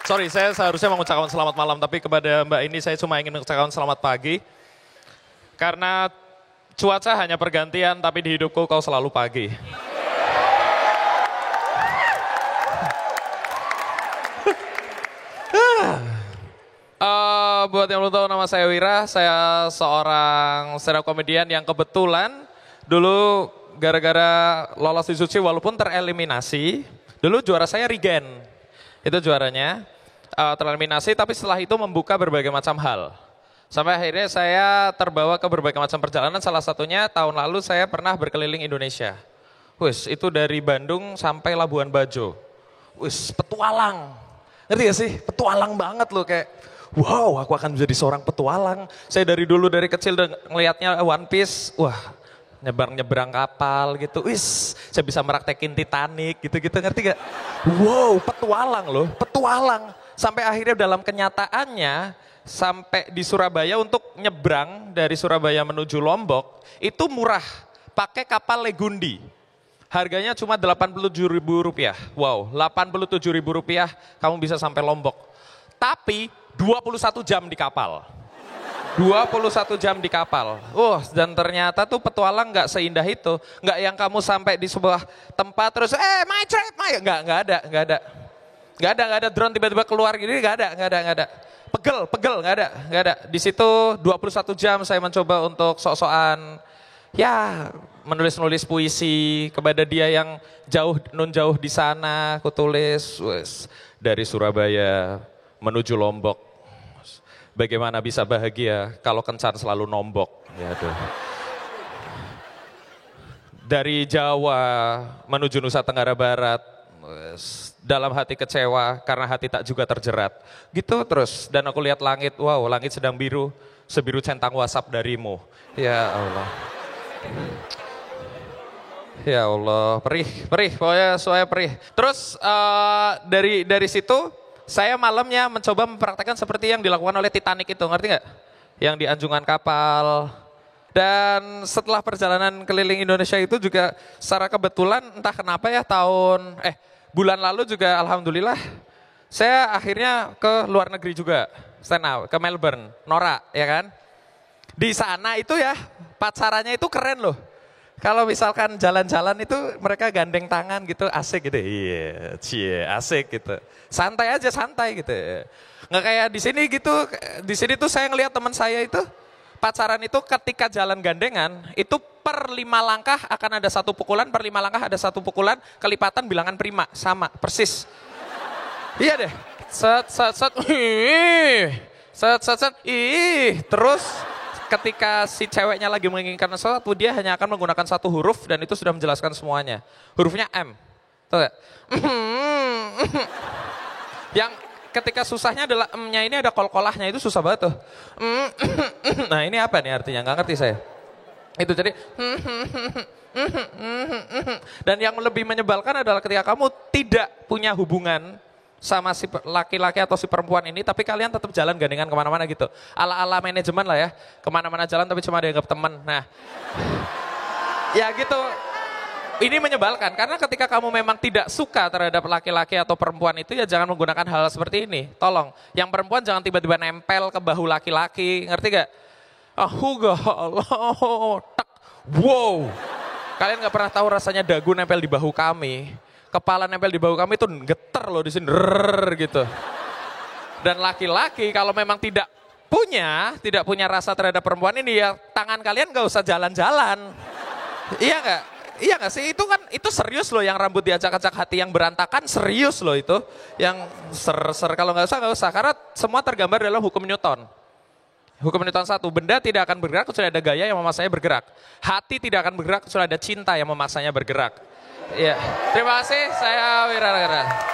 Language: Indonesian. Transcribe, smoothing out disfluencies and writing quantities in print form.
Sorry, saya seharusnya mengucapkan selamat malam, tapi kepada Mbak ini saya cuma ingin mengucapkan selamat pagi. Karena cuaca hanya pergantian, tapi di hidupku kau selalu pagi. Buat yang belum tahu, nama saya Wira, saya seorang stand up comedian yang kebetulan dulu gara-gara lolos di Suci walaupun tereliminasi, dulu juara saya Regen, itu juaranya, tereliminasi tapi setelah itu membuka berbagai macam hal. Sampai akhirnya saya terbawa ke berbagai macam perjalanan, salah satunya tahun lalu saya pernah berkeliling Indonesia. Wis, itu dari Bandung sampai Labuan Bajo. Wis, petualang. Ngerti gak sih? Petualang banget loh kayak, wow, aku akan menjadi seorang petualang. Saya dari dulu dari kecil ngelihatnya One Piece, wah, nyebrang kapal gitu. Wis, saya bisa meraktekin Titanic gitu-gitu, ngerti gak? Wow, petualang loh, petualang. Sampai akhirnya dalam kenyataannya, sampai di Surabaya untuk nyebrang dari Surabaya menuju Lombok, itu murah, pakai kapal Legundi. Harganya cuma Rp87.000. Wow, Rp87.000 kamu bisa sampai Lombok. Tapi 21 jam di kapal. 21 jam di kapal. Dan ternyata tuh petualang nggak seindah itu. Nggak yang kamu sampai di sebuah tempat terus, my trip, my. Nggak ada drone tiba-tiba keluar gini, nggak ada. Pegel, nggak ada. Di situ 21 jam saya mencoba untuk sok-sokan, ya menulis puisi kepada dia yang jauh di sana. Aku tulis, dari Surabaya menuju Lombok. Bagaimana bisa bahagia kalau kencan selalu nombok. Ya, aduh. Dari Jawa menuju Nusa Tenggara Barat. Dalam hati kecewa karena hati tak juga terjerat. Gitu terus. Dan aku lihat langit, wow, langit sedang biru. Sebiru centang WhatsApp darimu. Ya Allah. Ya Allah, perih, pokoknya saya perih. Terus dari situ saya malamnya mencoba mempraktekkan seperti yang dilakukan oleh Titanic itu, ngerti nggak? Yang di anjungan kapal. Dan setelah perjalanan keliling Indonesia itu juga secara kebetulan entah kenapa ya bulan lalu juga alhamdulillah saya akhirnya ke luar negeri juga, stand up, ke Melbourne, Norak, ya kan? Di sana itu ya pacarannya itu keren loh. Kalau misalkan jalan-jalan itu mereka gandeng tangan gitu, asik gitu. Iya, asik gitu. Santai gitu. Nggak kayak di sini gitu. Di sini tuh saya ngelihat teman saya itu pacaran itu ketika jalan gandengan itu per 5 langkah akan ada 1 pukulan, per 5 langkah ada 1 pukulan, kelipatan bilangan prima, sama, persis. Iya deh. Terus ketika si ceweknya lagi menginginkan sesuatu, dia hanya akan menggunakan 1 huruf dan itu sudah menjelaskan semuanya. Hurufnya M. Tahu gak? Yang ketika susahnya adalah M-nya ini ada kol-kolahnya, itu susah banget tuh. Nah ini apa nih artinya? Nggak ngerti saya. Itu jadi dan yang lebih menyebalkan adalah ketika kamu tidak punya hubungan sama si laki-laki atau si perempuan ini, tapi kalian tetap jalan gandengan kemana-mana gitu. Ala-ala manajemen lah ya, kemana-mana jalan tapi cuma dianggap teman. Nah, ya gitu. Ini menyebalkan karena ketika kamu memang tidak suka terhadap laki-laki atau perempuan itu ya jangan menggunakan hal seperti ini. Tolong, yang perempuan jangan tiba-tiba nempel ke bahu laki-laki, ngerti gak? Wow. Kalian gak pernah tahu rasanya dagu nempel di bahu kami. Kepala nempel di bahu kami itu geter loh di sini, gitu. Dan laki-laki kalau memang tidak punya rasa terhadap perempuan ini ya tangan kalian gak usah jalan-jalan. Iya gak? Iya gak sih? Itu serius loh yang rambut diacak-acak hati yang berantakan, serius loh itu. Yang kalau gak usah. Karena semua tergambar dalam hukum Newton. Hukum Newton 1, benda tidak akan bergerak kecuali ada gaya yang memaksanya bergerak. Hati tidak akan bergerak kecuali ada cinta yang memaksanya bergerak. Iya. Terima kasih, saya Wira.